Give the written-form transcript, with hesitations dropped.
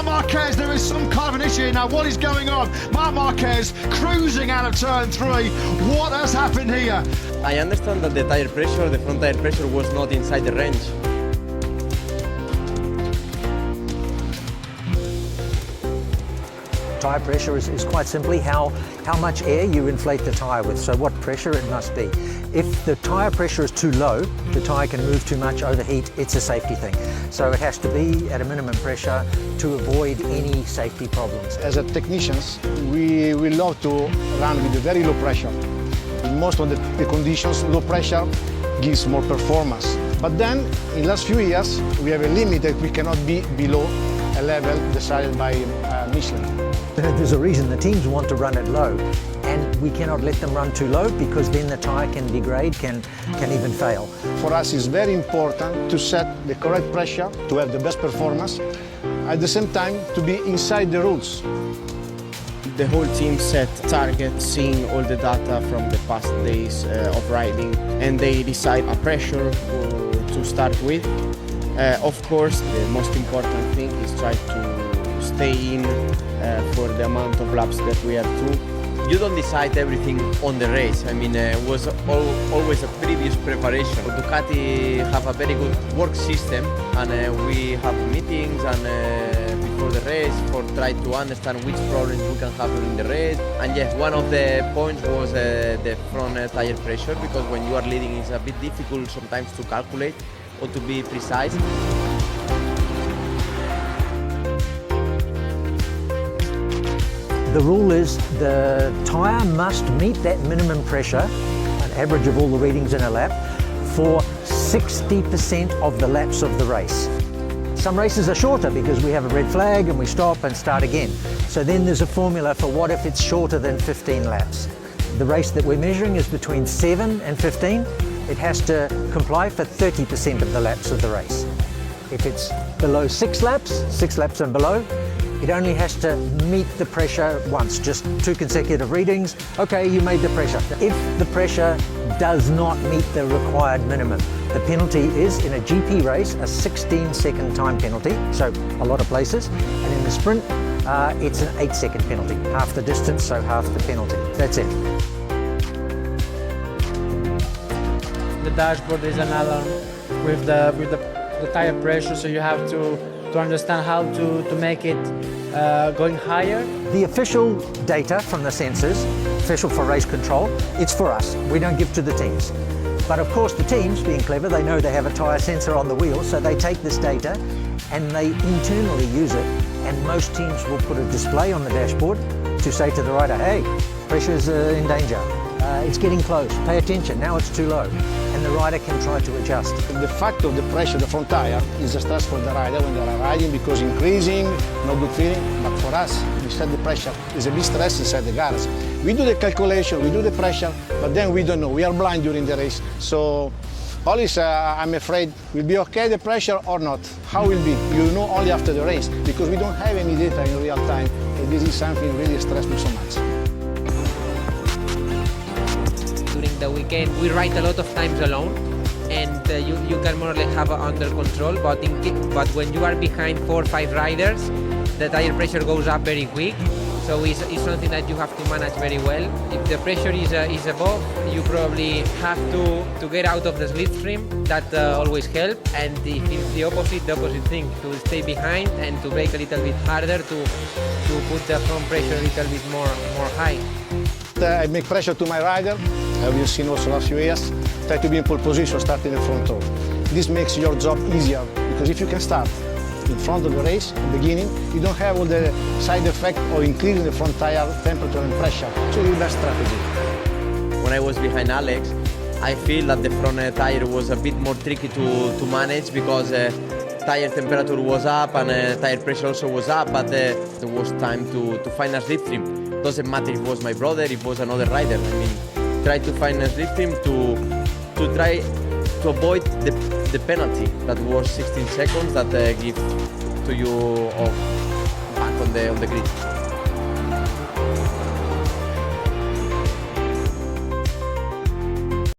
Marc Marquez, there is some kind of an issue now. What is going on? Marc Marquez cruising out of turn 3. What has happened here? I understand that the tire pressure, the front tire pressure, was not inside the range. Tyre pressure is quite simply how much air you inflate the tyre with, so what pressure it must be. If the tyre pressure is too low, the tyre can move too much, overheat, it's a safety thing. So it has to be at a minimum pressure to avoid any safety problems. As a technicians, we love to run with a very low pressure. In most of the conditions, low pressure gives more performance. But then, in the last few years, we have a limit that we cannot be below a level decided by Michelin. There's a reason the teams want to run it low, and we cannot let them run too low because then the tyre can degrade, can even fail. For us, it's very important to set the correct pressure to have the best performance, at the same time to be inside the rules. The whole team set targets, seeing all the data from the past days of riding, and they decide a pressure to start with. Of course, the most important thing is try to stay in for the amount of laps that we have to. You don't decide everything on the race. I mean, it was always a previous preparation. Ducati have a very good work system, and we have meetings and before the race for try to understand which problems we can have during the race. And yes, one of the points was the front tire pressure, because when you are leading, it's a bit difficult sometimes to calculate or to be precise. The rule is the tyre must meet that minimum pressure, an average of all the readings in a lap, for 60% of the laps of the race. Some races are shorter because we have a red flag and we stop and start again. So then there's a formula for what if it's shorter than 15 laps. The race that we're measuring is between 7 and 15. It has to comply for 30% of the laps of the race. If it's below 6 laps and below, it only has to meet the pressure once, just 2 consecutive readings. Okay, you made the pressure. If the pressure does not meet the required minimum, the penalty is, in a GP race, a 16-second time penalty, so a lot of places, and in the sprint, it's an 8-second penalty. Half the distance, so half the penalty. That's it. The dashboard is an alarm with the tire pressure, so you have to understand how to make it going higher. The official data from the sensors, official for race control, it's for us. We don't give to the teams. But of course the teams, being clever, they know they have a tyre sensor on the wheel, so they take this data and they internally use it, and most teams will put a display on the dashboard to say to the rider, hey, pressure's in danger. It's getting close, pay attention, now it's too low. And the rider can try to adjust. The fact of the pressure of the front tire is a stress for the rider when they are riding, because increasing, no good feeling. But for us, we set the pressure. There's a big stress inside the garage. We do the calculation, we do the pressure, but then we don't know. We are blind during the race. So always, I'm afraid, will be okay the pressure or not? How will be? You know only after the race, because we don't have any data in real time. And this is something really stressed me so much. During the weekend, we ride a lot of times alone, and you can more or less have it under control, but when you are behind 4 or 5 riders, the tire pressure goes up very quick, so it's something that you have to manage very well. If the pressure is above, you probably have to get out of the slipstream. That always helps, and if it's the opposite thing, to stay behind and to brake a little bit harder, to put the front pressure a little bit more high. I make pressure to my rider, as you've seen also last few years, try to be in pole position, start in the front row. This makes your job easier, because if you can start in front of the race, in the beginning, you don't have all the side effect of increasing the front tire temperature and pressure. It's really the best strategy. When I was behind Alex, I feel that the front tire was a bit more tricky to manage, because tire temperature was up and tire pressure also was up, but there was time to find a slipstream. Doesn't matter if it was my brother, if it was another rider. I mean, try to find a slipstream to try to avoid the penalty that was 16 seconds that give to you back on the grid.